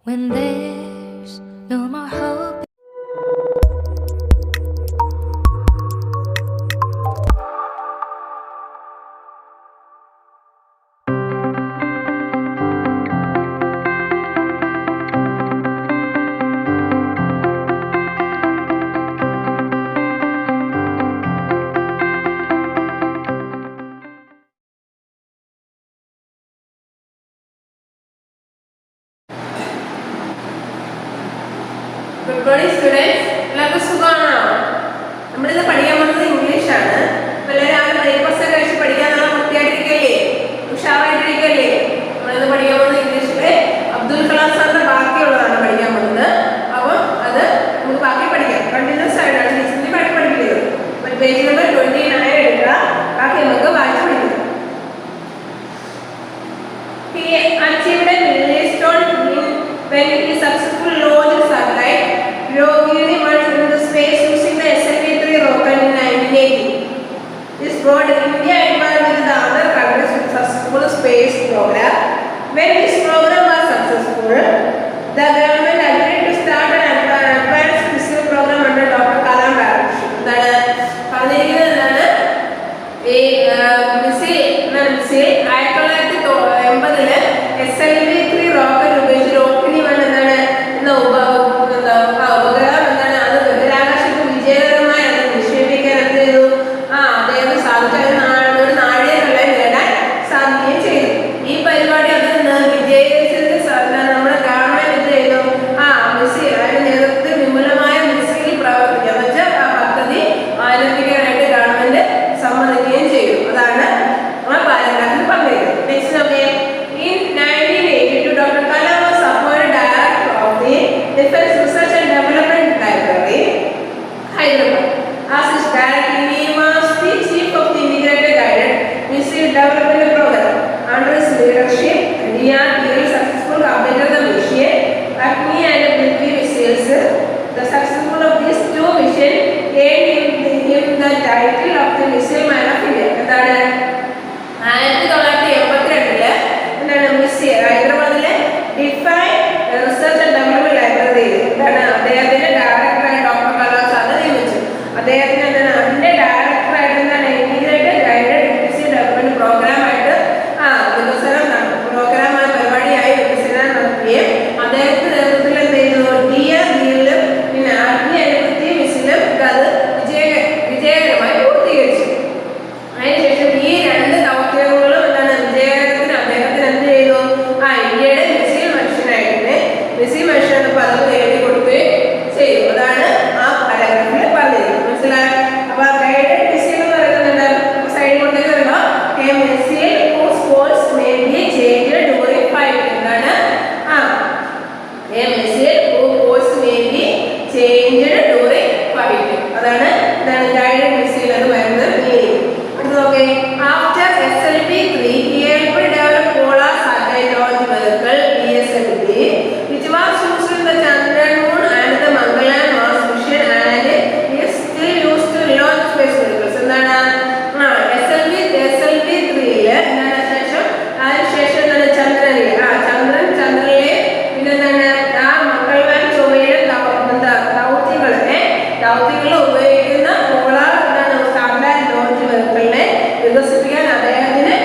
when there's no more hope. Good morning students. എല്ലാവർക്കും സുഖമാണോ? നമ്മളിന്ന് പഠിക്കാൻ പോകുന്നത് ഇംഗ്ലീഷാണ്. അപ്പോൾ എല്ലാവരും രാവിലെ ബ്രേക്ക്ഫാസ്റ്റ് ഒക്കെ കഴിച്ച് പഠിക്കാൻ നല്ല വൃത്തിയായിട്ടിരിക്കല്ലേ, ഉഷാറായിട്ടിരിക്കല്ലേ? നമ്മളിന്ന് പഠിക്കാൻ പോകുന്നത് ഇംഗ്ലീഷിലെ അബ്ദുൽ കലാം സാറിന്റെ ബാക്കിയുള്ളതാണ് പഠിക്കാൻ പോകുന്നത്. അപ്പോൾ അത് നമുക്ക് ബാക്കി പഠിക്കാം. കണ്ടിന്യൂസ് ആയിട്ടാണ് ടീച്ചറിന്റെ ബാക്കി പഠിക്കുന്നത്. അപ്പോൾ പേജ് നമ്പർ 29 എടുക്കുക. ബാക്കി നമുക്ക് വായിച്ച് പഠിക്കാം. He achieved a milestone when he successfully launched satellite Rocketdyne 1 into space using the SLV-3 rocket in 1980. This brought India advanced with the other countries with successful space program. When this program was successful, the government agreed to start an advanced missile program under Dr. Kalam direction. That പറഞ്ഞിരിക്കുന്നതാണ് ഈ missile 1980 SLV-3 rocket ഉപയോഗിച്ച് റോക്കറ്റിനി 1 എന്താണ് ഉപഗ്രഹം എന്താണ് അത് ബഹിരാകാശത്ത് വിജയകരമായി അത് നിക്ഷേപിക്കാൻ എന്ത് ചെയ്തു? അദ്ദേഹം സാധിച്ചു. ഒരു നാഴികക്കല്ല് നേടാൻ സാധിക്കുകയും ചെയ്തു. ഈ പരിപാടി അതിൽ നിന്ന് വിജയിച്ചതിന് നമ്മുടെ ഗവൺമെന്റ് എന്ത് ചെയ്തു? മിസൈൽ അതിന്റെ നേതൃത്വത്തിൽ വിപുലമായ മിസൈൽ പ്രവർത്തിക്കുക എന്ന് വെച്ചാൽ ആ പദ്ധതി ആരംഭിക്കാനായിട്ട് ഗവൺമെന്റ് സമ്മതിക്കുകയും ചെയ്തു. അതാണ് പാരഗ്രാഫിൽ പറഞ്ഞിരിക്കുന്നത്. നെക്സ്റ്റ് നോക്കേ. In 1982, Dr. Kalam was appointed director of the Defense Research and Development Library, Hyderabad. As its director, he was the chief of the Integrated Guided Missile Development Program. Under his leadership, DRDL successfully completed the mission Agni and Bilki missiles. The success of these two missions gained him the title of the Missile Man of India. എന്താണ് 1982 എന്താണ് മിസ്സിൽ ഹൈദരാബാദിലെ define research and development ലൈബ്രറിയിൽ എന്താണ് അദ്ദേഹത്തിന്റെ ഡയറക്ടറായി doctor Kalam സാറിനെ നിയമിച്ചു. അദ്ദേഹത്തിന് എന്താണ് അതിന്റെ ഡയറക്ടറായിട്ട് എന്താണ് ഇന്റഗ്രേറ്റഡ് ഗൈഡഡ് മിസൈൽ ഡെവലപ്മെന്റ് പ്രോഗ്രാമായിട്ട് പ്രോഗ്രാമായി പരിപാടിയായി വികസനം നടത്തുകയും അദ്ദേഹത്തിന്റെ നേതൃത്വത്തിൽ എന്ത് ചെയ്യുന്നു? DRDLലും പിന്നെ അഗ്നി അനുവൃത്തി മിസൈലും അത് വിജയകരമായി പൂർത്തീകരിച്ചു. അതിനുശേഷം ഈ രണ്ട് ദൗത്യങ്ങളും എന്താണ് വിജയകരത്തിന് അദ്ദേഹത്തിന് എന്ത് ചെയ്തു? ഇന്ത്യയുടെ മിസൈൽ മനുഷ്യനായിട്ട് പദവി നേടിക്കൊടുക്കുകയും ചെയ്തു. അതാണ് ആ പാരഗ്രാഫിൽ പറഞ്ഞിരിക്കുന്നത്. മനസ്സിലായോ? അപ്പൊ ഗൈഡഡ് മിസൈൽ എന്ന് പറയുന്നത് സൈഡിൽ കൊണ്ടേക്ക് വരുമ്പോ missile whose course may be changed during flight. എന്താണ് missile whose course may be changed during flight. അതാണ് ഗൈഡഡ് മിസൈൽ എന്ന് പറയുന്നത് meaning. Okay. After SLV-3, he helped develop Polar Satellite Launch Vehicle (PSLV), which was used in the Chandrayaan Moon and the Mangalyaan Mars mission, and is still used to launch space vehicles. എന്താണ് SLV-3 അതിനുശേഷം ചന്ദ്രനിലെ പിന്നെ എന്താണ് മംഗൾയാൻ ചൊവ്വയിലെ ദൗത്യങ്ങൾ ഉപയോഗിക്കുന്ന polar satellite launch വെഹിക്കിളിനെ വികസിപ്പിക്കാൻ അദ്ദേഹത്തിനെ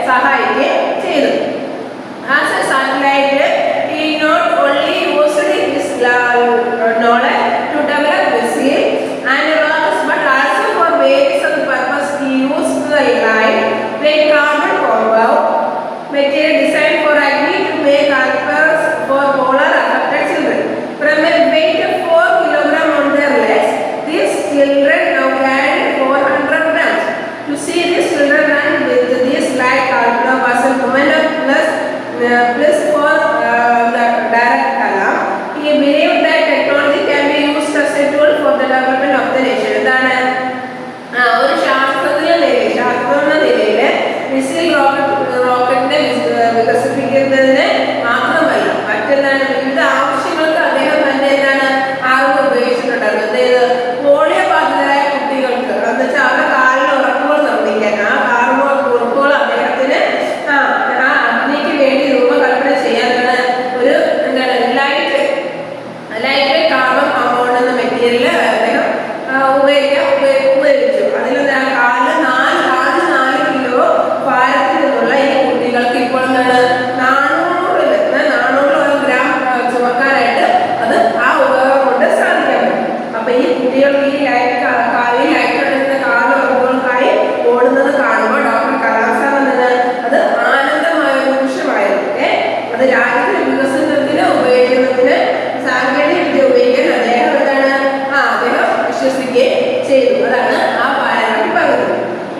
സഹായിക്കുകയും ചെയ്തു. As a satellite, he not only used his knowledge to develop missile and rockets, but also for various other purposes. He used the lightweight carbon compound material designed for Agni to make diapers for polar affected children. From a weight of 4 kilograms on their legs, these children now carried 400 grams. To see these children run with this light carbon was a moment of bliss for the Dr. Kalam. He believed that technology can be used as a tool for the development of the nation. എന്താണ് ഒരു ശാസ്ത്രജ്ഞ നിലയിൽ missile റോക്കറ്റിനെ വികസിപ്പിക്കുന്നതിന് മാത്രമല്ല മറ്റെന്താണ് വിവിധ ആവശ്യങ്ങൾക്ക് അദ്ദേഹം തന്നെ എന്താണ് അറിവ് ഉപയോഗിച്ചിട്ടുണ്ടായിരുന്നു. പോളിയോ ബാധിതരായ കുട്ടികൾക്ക് എന്ന് വെച്ചാൽ അവരുടെ കാലിൽ ഉറപ്പുകൾ നിർമ്മിക്കാൻ ആ കുറിപ്പുകൾ അദ്ദേഹത്തിന് അഗ്നിക്ക് വേണ്ടി രൂപകൽപ്പന ചെയ്തു. രാജ്യത്തിന്റെ വികസനത്തിന് ഉപയോഗിക്കുന്നതിന് സാങ്കേതിക വിദ്യ ഉപയോഗിക്കാൻ അദ്ദേഹം എന്താണ് അദ്ദേഹം വിശ്വസിക്കുകയും ചെയ്തു. അതാണ് ആ പാരാഗ്രാഫിൽ പറയുന്നത്.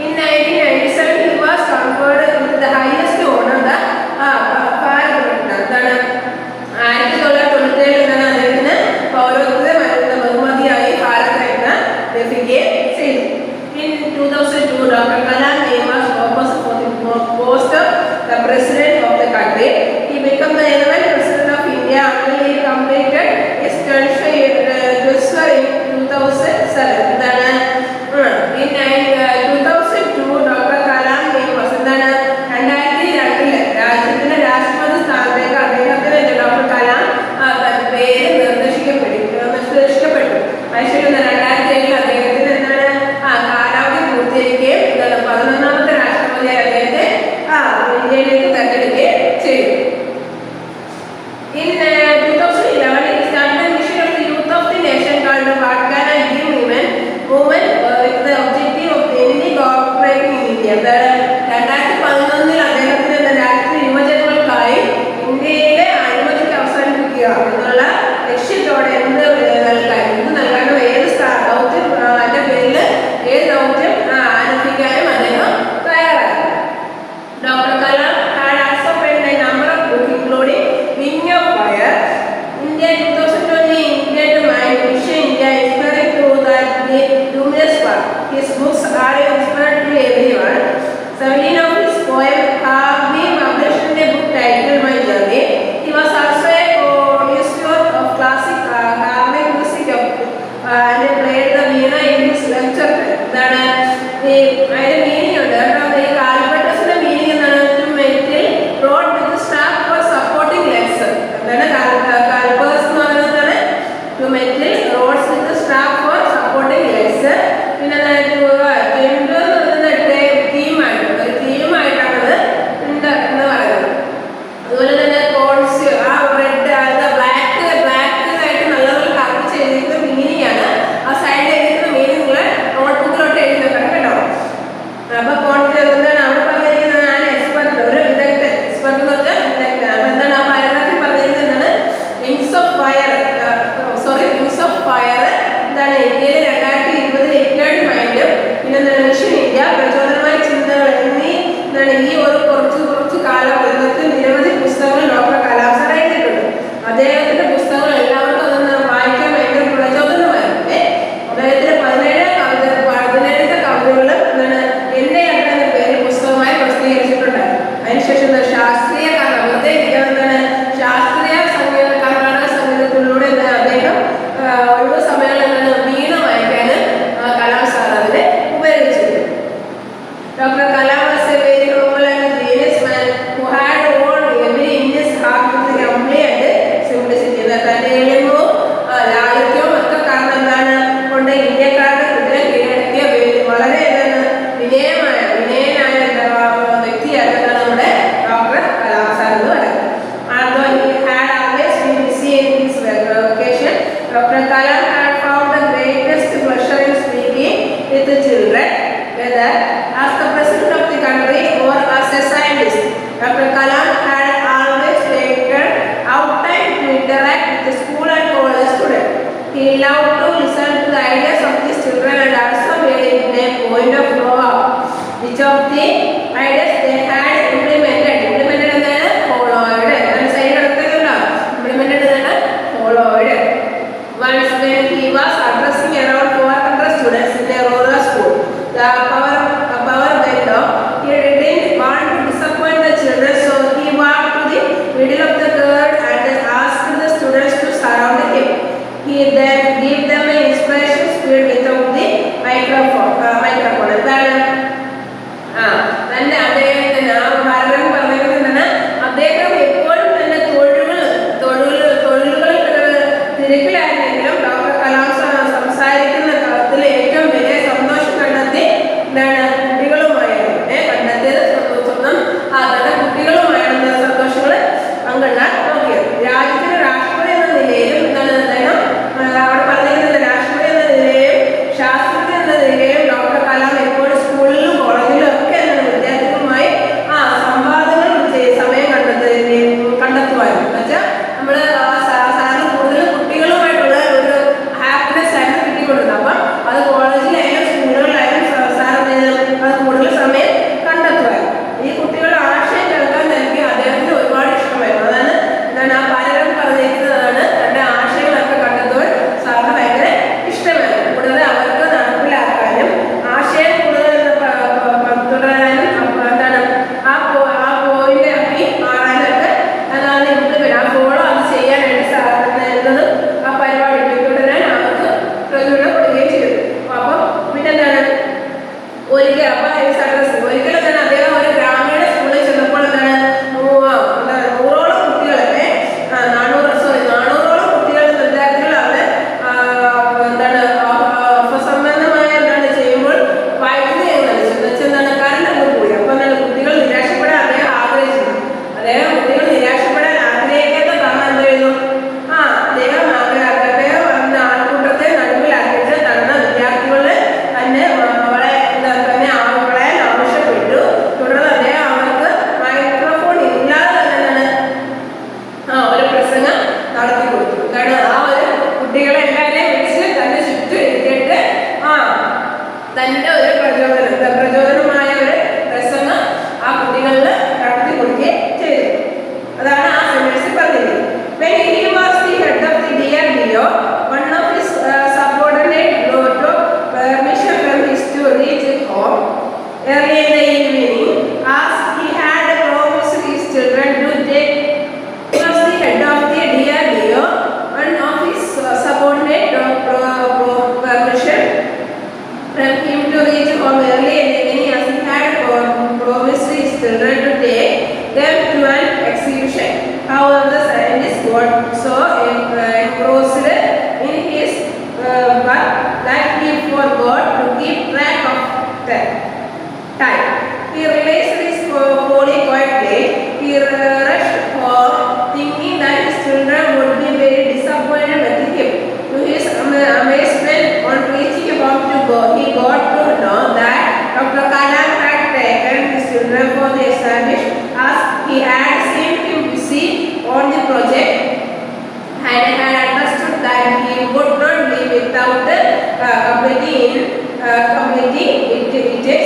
In 1997 he was conferred with the highest honor, the Bharat Ratna. എന്താണ് 1997 എന്താണ് അദ്ദേഹത്തിന് പൗരത്വ ബഹുമതിയായി ഭാരതരത്ന ലഭിക്കുകയും ചെയ്തു. In 2002 Dr. Kalam was proposed for the post of the president of the country. He became the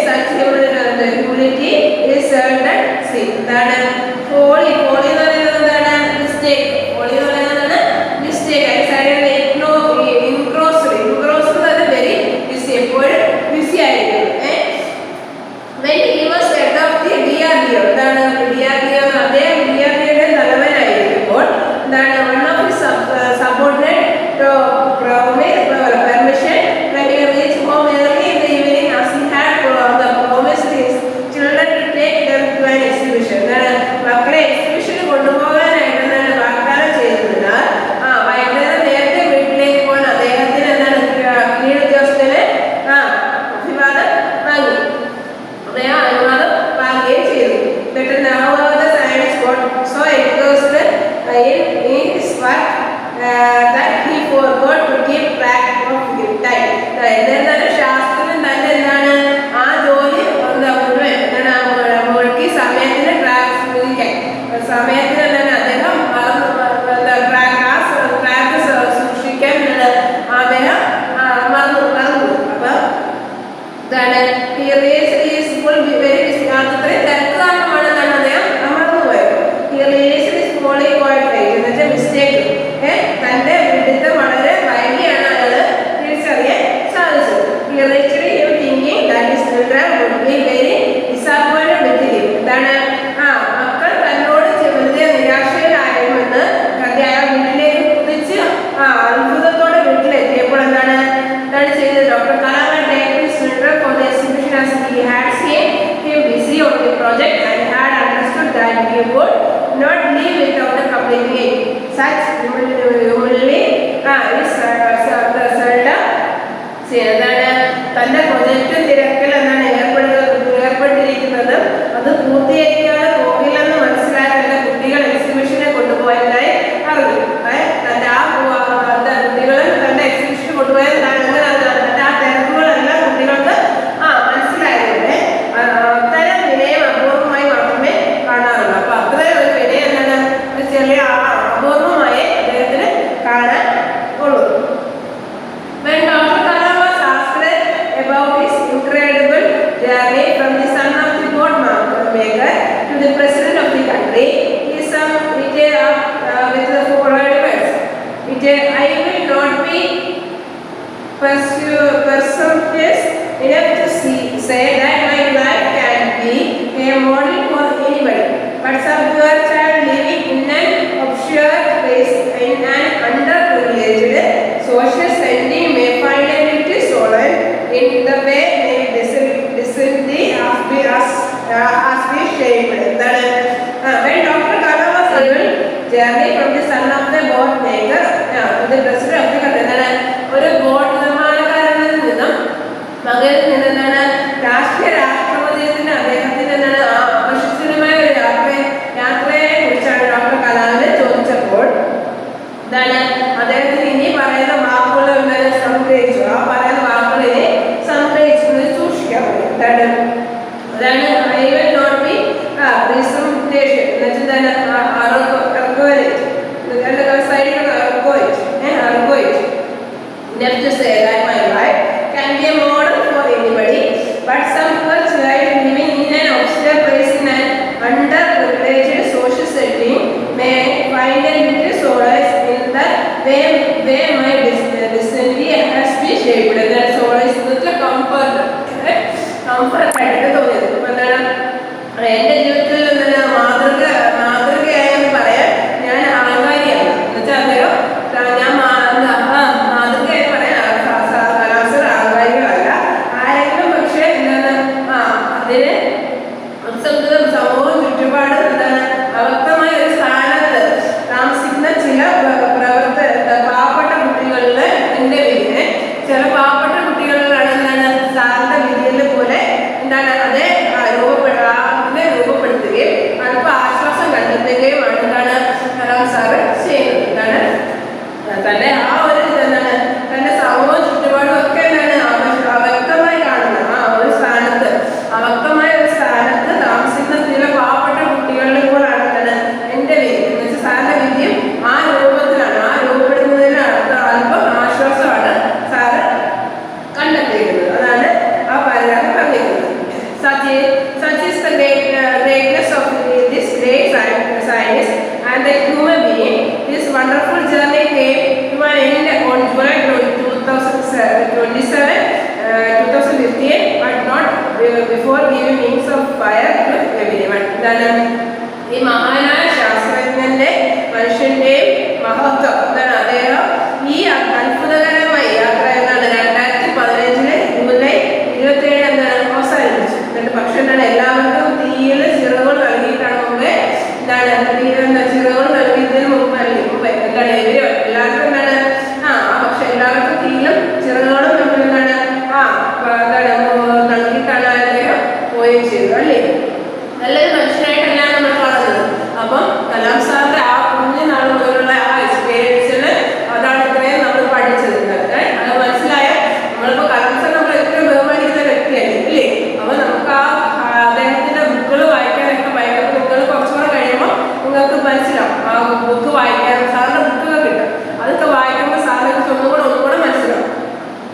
such humility is certain sin. എന്താണ് folly എന്ന് പറയുന്നത് എന്താണ് mistake. folly എന്ന് പറയുന്നത് mistake. ഇൻക്രോസ് വെരി ബിസി, എപ്പോഴും ബിസി ആയിരിക്കും. when he was head of the DRDO, എന്താണ് DRDO, അദ്ദേഹം DRDOയുടെ തലവനായിരിക്കുമ്പോൾ എന്താണ് one of his subordinate permission when he reached home early in the evening as he had promised his children to take them to an exhibition. എന്താണ് മക്കളെ എക്സിബിഷന് കൊണ്ടുപോകാനായിട്ട് എന്താണ് വാഗ്ദാനം ചെയ്തതിനാൽ വൈകുന്നേരം നേരത്തെ വീട്ടിലേക്ക് പോകാൻ അദ്ദേഹത്തിന് എന്താണ് കീഴുദ്യോഗസ്ഥന് അഭിവാദം വാങ്ങി, അദ്ദേഹം അനുവാദം വാങ്ങുകയും ചെയ്തു. But now the scientist got so engrossed in his work that he forgot to keep track of time. എന്താണ് ശാസ്ത്രം തന്നെ എന്താണ് ആ ജോലി മുഴുവൻ എന്താണ് മുഴുക്കി സമയത്തിന് ട്രാക്ക് സമയത്തിന് എന്താണ് അദ്ദേഹം ട്രാക്ക് സൂക്ഷിക്കാൻ അദ്ദേഹം മറന്നു. അപ്പൊ എന്താണ് അത്രയും തിരക്ക് കാരണമാണ് എന്താണ് അദ്ദേഹം മറന്നുപോയത്. മിസ്റ്റേക്ക് തന്റെ വിഡിത്തം വളരെ വൈകിയാണ് അയാൾ തിരിച്ചറിയാൻ സാധിച്ചത്. എന്താണ് മക്കൾ തന്നോട് വെറുതെ നിരാശയിലായിരുമെന്ന് കരുതി അയാൾ വീട്ടിലേക്ക് കുതിച്ച് അത്ഭുതത്തോടെ വീട്ടിലെത്തിയപ്പോൾ എന്താണ് ചെയ്തത്? Doctor Kalam for the exhibition as he had seen him busy on the project and had understood that he would not leave without completing it. Such humility is seldom seen. എന്താണ് തന്റെ പ്രൊജക്ട് തിരക്കിൽ എന്താണ് ഏർപ്പെട്ടിരിക്കുന്നത് അത് പൂർത്തീകരിക്കാതെ പോകില്ലെന്ന് മനസ്സിലായ തന്റെ കുട്ടികൾ എക്സിബിഷനെ കൊണ്ടുപോയതായി അറിഞ്ഞു. തന്റെ കുട്ടികൾ തന്റെ എക്സിബിഷന് കൊണ്ടുപോയത് തന്റെ ആ തിരക്കുകളെല്ലാം കുട്ടികൾക്ക് മനസ്സിലായതുകൊണ്ട് അത്തരം വിനയം അപൂർവമായി മാത്രമേ കാണാറുള്ളൂ. അപ്പൊ അത്രയും ഒരു വിനയം എന്താണ് ചെറിയ അപൂർവമായി അദ്ദേഹത്തിന് കാണാൻ ഉള്ളൂ. When Dr. Kalam was asked about his incredible journey from the son of the board maker to the president of the country, he summed it up with the following words: I will not be presumptuous enough to say that my life can be a model for anybody, but some poor child living in an obscure place in an underprivileged social setting may find a little solace in the way they decently as we shaped. When Dr. Kalam was able journey from the son of the board maker to the president of the country, ഒരു board നിർമ്മാണക്കാരനിൽ നിന്നും മകനിൽ നിന്നെന്താണ് രാഷ്ട്രപതിയത്തിന് അദ്ദേഹത്തിന് എന്താണ് ആകർഷണീയമായ ഒരു യാത്രയെ കുറിച്ചാണ് doctor കലാമിനെ ചോദിച്ചപ്പോൾ എന്താണ് അദ്ദേഹത്തിന് ഇനി പറയുന്ന വാക്കുകൾ സംഗ്രഹിച്ചു. ആ പറയുന്ന വാക്കുകളിനെ സംഗ്രഹിച്ചത് സൂക്ഷിക്കാൻ പറ്റും. അതാണ് I will not be presumptuous എന്നുവെച്ചാൽ enough to say that my life can be a model for anybody, but some poor child living in an obscure place in an underprivileged social setting may find a little solace in the way my destiny has been shaped. That solace is a comfort ആയിട്ട് തോന്നിയത്. എന്റെ ജീവിതത്തിൽ മാതൃകയായെന്ന് പറയാൻ ഞാൻ ആൾക്കാരിയാണ് എന്നുവെച്ചാൽ അദ്ദേഹം ഞാൻ മാതൃകയായി പറയാൻ കലാസർ ആൾക്കാരികളല്ല. ആരെങ്കിലും പക്ഷേ എന്താണ് അതിന് സമൂഹം ചുറ്റുപാട് എന്താണ് അവ്യക്തമായ ഒരു സ്ഥാനത്ത് താമസിക്കുന്ന ചില പാവപ്പെട്ട കുട്ടികളിൽ എന്റെ വിധിനെ ചില പാവപ്പെട്ട കുട്ടികളിലാണ് എന്താണ് സാറിന്റെ വിധിയെ പോലെ 2015, but not before giving means of fire to everyone. ഇതാണ് ഈ മഹാനായ ശാസ്ത്രജ്ഞന്റെ മനുഷ്യന്റെയും മഹത്വം. എന്താണ് അദ്ദേഹം ഈ അത്ഭുതകരമായ യാത്ര എന്നാണ് 2015 ജൂലൈ 27 എന്താണ് അവസാനിപ്പിച്ചു. എന്നിട്ട് പക്ഷെ എന്താണ് എല്ലാവർക്കും തീയിൽ ചിറകുകൾ നൽകിയിട്ടാണ് മുമ്പേ എന്താണ് ചിറകുകൾ നൽകിയതിന് മുമ്പ് എന്താണ് എല്ലാവർക്കും എന്താണ് പക്ഷെ എല്ലാവർക്കും തീയിലും ചിറകുകളും നമ്മൾ എന്താണ് നൽകിയിട്ടാണ് അദ്ദേഹം പോവുകയും ചെയ്തത് അല്ലേ. നല്ലൊരു മനുഷ്യനായിട്ടല്ല നമ്മൾ കാണുന്നത്. അപ്പം കലാം സാറിന്റെ ആ കുഞ്ഞു നാൾ മുതലുള്ള ആ എക്സ്പീരിയൻസിൽ അതാണ് ഇത്രയും നമ്മൾ പഠിച്ചത്. അത് മനസ്സിലായ നമ്മളിപ്പോൾ കലാം സാർ നമ്മൾ ഏറ്റവും ബഹുമാനിക്കുന്ന വ്യക്തിയായിരുന്നു അല്ലേ. അപ്പൊ നമുക്ക് അദ്ദേഹത്തിന്റെ ബുക്കുകൾ വായിക്കാനൊക്കെ ഭയങ്കര ബുക്കുകൾ കുറച്ചുകൂടെ കഴിയുമ്പോൾ നിങ്ങൾക്ക് മനസ്സിലാവും. ആ ബുക്ക് വായിക്കാൻ സാറിന്റെ ബുക്കുകൾ കിട്ടും. അതൊക്കെ വായിക്കുമ്പോൾ സാറിനെ കുറിച്ച് ഒന്നുകൂടെ മനസ്സിലാവും.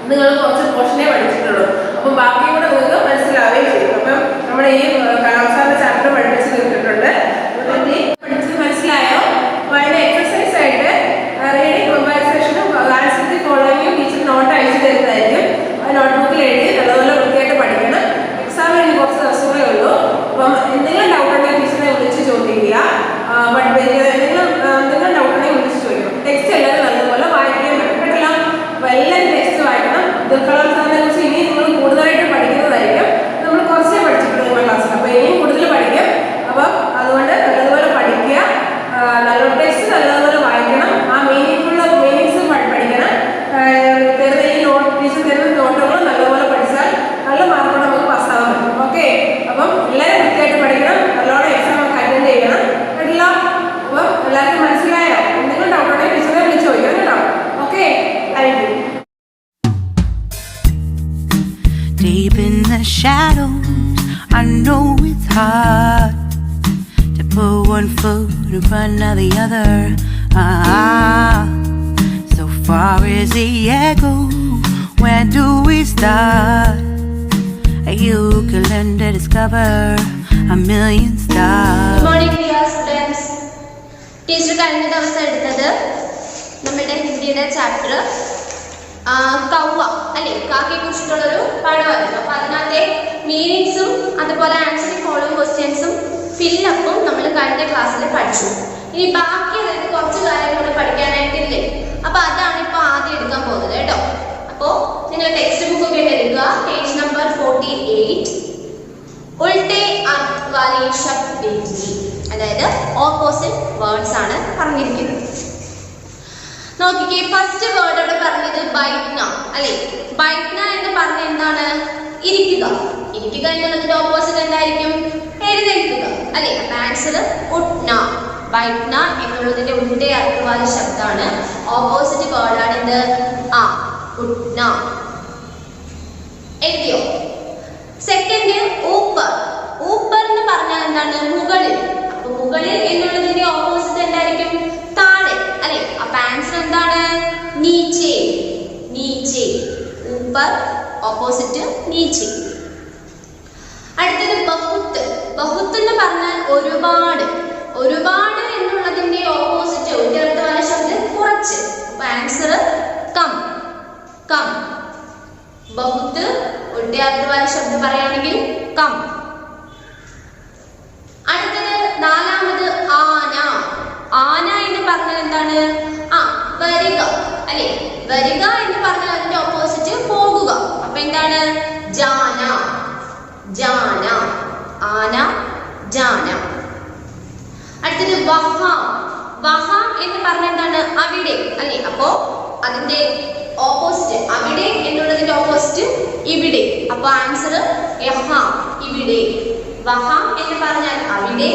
നിങ്ങൾ കുറച്ച് പോർഷനേ പഠിച്ചിട്ടുള്ളൂ. അപ്പം ബാക്കി കൂടെ നിങ്ങൾക്ക് മനസ്സിലാവുകയും ചെയ്യും. അപ്പം നമ്മുടെ ഈ കലാം സാറിന്റെ ചാപ്റ്റർ പഠിപ്പിച്ച് തീർത്തിട്ടുണ്ട്. പഠിച്ചത് മനസ്സിലായോ? അപ്പോൾ അതിന്റെ എക്സസൈസ് ആയിട്ട് റീഡിംഗ് കമ്പാരിസേഷനും ആൻസർ ഫോളോയിങ്ങും ടീച്ചർ നോട്ട് അയച്ചു തരുന്നതായിരിക്കും. ആ നോട്ട്ബുക്കിൽ എഴുതി നല്ലപോലെ വൃത്തിയായിട്ട് പഠിക്കണം. എക്സാമിന് ഇനി കുറച്ച് ദിവസമേ ഉള്ളൂ. അപ്പം എന്തെങ്കിലും ഡൗട്ട് ഉണ്ടെങ്കിൽ ടീച്ചറിനെ വിളിച്ച് ചോദിക്കുക. എന്തെങ്കിലും ഡൗട്ട് ഉണ്ടെങ്കിൽ വിളിച്ച് ചോദിക്കണം. ടെക്സ്റ്റ് എല്ലാവരും നല്ലപോലെ വായിക്കുകയും വേണം കേട്ടല്ലോ. അപ്പോൾ എല്ലാവരും ടെക്സ്റ്റ് വായിക്കണം. കലാം സാറിനെ കുറിച്ച് ഇനി നിങ്ങൾ കൂടുതലായിട്ട് പഠിക്കുന്നതായിരിക്കും. നമ്മൾ കുറച്ചേ പഠിച്ചിട്ടുള്ളൂ നിങ്ങളുടെ ക്ലാസ്സിൽ. അപ്പോൾ ഇനിയും കൂടുതൽ പഠിക്കും. അപ്പം അതുകൊണ്ട് നല്ലതുപോലെ പഠിക്കുക. നല്ല ടെക്സ്റ്റ് നല്ലതുപോലെ വായിക്കണം. ആ മീനിങ്സ് പഠിക്കണം. തരുന്ന ഈ ടീച്ചർ തരുന്ന നോട്ടുകൾ നല്ലപോലെ പഠിച്ചാൽ നല്ല മാർക്കോടെ നമുക്ക് പാസ്സാകാൻ പറ്റും. ഓക്കെ. അപ്പം എല്ലാവരും വൃത്തിയായിട്ട് പഠിക്കണം. നല്ലോണം എക്സാം ഒക്കെ അറ്റൻഡ് ചെയ്യണം കേട്ടല്ലോ. അപ്പം എല്ലാവർക്കും മനസ്സിലായോ? എന്തെങ്കിലും ഡൗട്ട് ഉണ്ടെങ്കിൽ ടീച്ചറെ വിളിച്ച് ചോദിക്കണം കേട്ടോ. Okay. Thank you. Deep in the shadows, I know it's hard to put one foot in front of the other. So far is the echo, where do we start? You can learn to discover a million stars. Good morning dear students. Teacher കഴിഞ്ഞ ദിവസം എടുത്തത് നമ്മുടെ ഹിന്ദിയുടെ chapter കൗവ അല്ലെ കാക്കയെ കുറിച്ചിട്ടുള്ളൊരു പാഠമായിരുന്നു. അപ്പൊ അതിനകത്തെ മീനിങ്സും അതുപോലെ answering following ക്വസ്റ്റ്യൻസും ഫില്ലപ്പും നമ്മൾ കഴിഞ്ഞ ക്ലാസ്സിൽ പഠിച്ചു. ഇനി ബാക്കി അതായത് കുറച്ച് കാര്യങ്ങൾ കൂടെ പഠിക്കാനായിട്ടില്ലേ. അപ്പൊ അതാണ് ഇപ്പൊ ആദ്യം എടുക്കാൻ പോകുന്നത് കേട്ടോ. അപ്പോ നിങ്ങൾ ടെക്സ്റ്റ് ബുക്ക് ഒക്കെ എടുക്കുക. Page number 48. ഉൾട്ടേ അർത്ഥ് വാലേ ശബ്ദ് ദേഖിയേ, അതായത് ഓപ്പോസിറ്റ് വേർഡ്സ് ആണ് പറഞ്ഞിരിക്കുന്നത്. നോക്കിക്കേ, ഫസ്റ്റ് വേർഡ് അവിടെ പറഞ്ഞത് ബൈറ്റ്ന അല്ലെ. ബൈറ്റ്ന എന്ന് പറഞ്ഞ എന്താണ്? ഇരിക്കുക. ഇരിക്കുക എന്നുള്ളതിന്റെ ഓപ്പോസിറ്റ് എന്തായിരിക്കും? എഴുന്നേൽക്കുക അല്ലെ. അപ്പൊ ആൻസർ ഉട്ന. ബൈറ്റ്ന എന്നുള്ളതിന്റെ ഉൾട്ടേ അർത്ഥ് വാലേ ശബ്ദാണ്. ഓപ്പോസിറ്റ് വേർഡ് ആണ് ഇത് ഉട്ന. എഴുതിയോ? സെക്കൻഡ് ഊപ്പർ. ഊപ്പർ എന്ന് പറഞ്ഞാൽ എന്താണ്? മുകളിൽ. അപ്പൊ മുകളിൽ എന്നുള്ളതിന്റെ ഓപ്പോസിറ്റ് എന്തായിരിക്കും? താഴെ അല്ലെ. അപ്പൊ ആൻസർ എന്താണ്? നീച്ചെ. നീച്ചെ. ഊപ്പർ ഓപ്പോസിറ്റ് നീച്ചെ. അടുത്തത് ബഹുത്ത്. ബഹുത്ത് എന്ന് പറഞ്ഞാൽ ഒരുപാട്. ഒരുപാട് എന്നുള്ളതിന്റെ ഓപ്പോസിറ്റ് ഉത്തരവാദ ശബ്ദം കുറച്ച്. അപ്പൊ ആൻസർ കം. കം. ബഹുത്ത് ഉത്തരവാദ ശബ്ദം പറയുകയാണെങ്കിൽ കം. അടുത്തത് നാലാമത് ആന. ആന എന്ന് പറഞ്ഞാൽ എന്താണ്? വരിക അല്ലെ. വരിക എന്ന് പറഞ്ഞാൽ അതിന്റെ ഓപ്പോസിറ്റ് പോകുക. അപ്പൊ എന്താണ്? ജാന. ജാന. ആന ജാന. അടുത്തത് വഹാം. വഹാം എന്ന് പറഞ്ഞാൽ എന്താണ്? അവിടെ അല്ലെ. അപ്പോ അതിന്റെ ഓപ്പോസിറ്റ് അവിടെ എന്നുള്ളതിന്റെ ഓപ്പോസിറ്റ് ഇവിടെ. അപ്പൊ ആൻസർ യഹാം. ഇവിടെ. വഹാം എന്ന് പറഞ്ഞാൽ അവിടെ,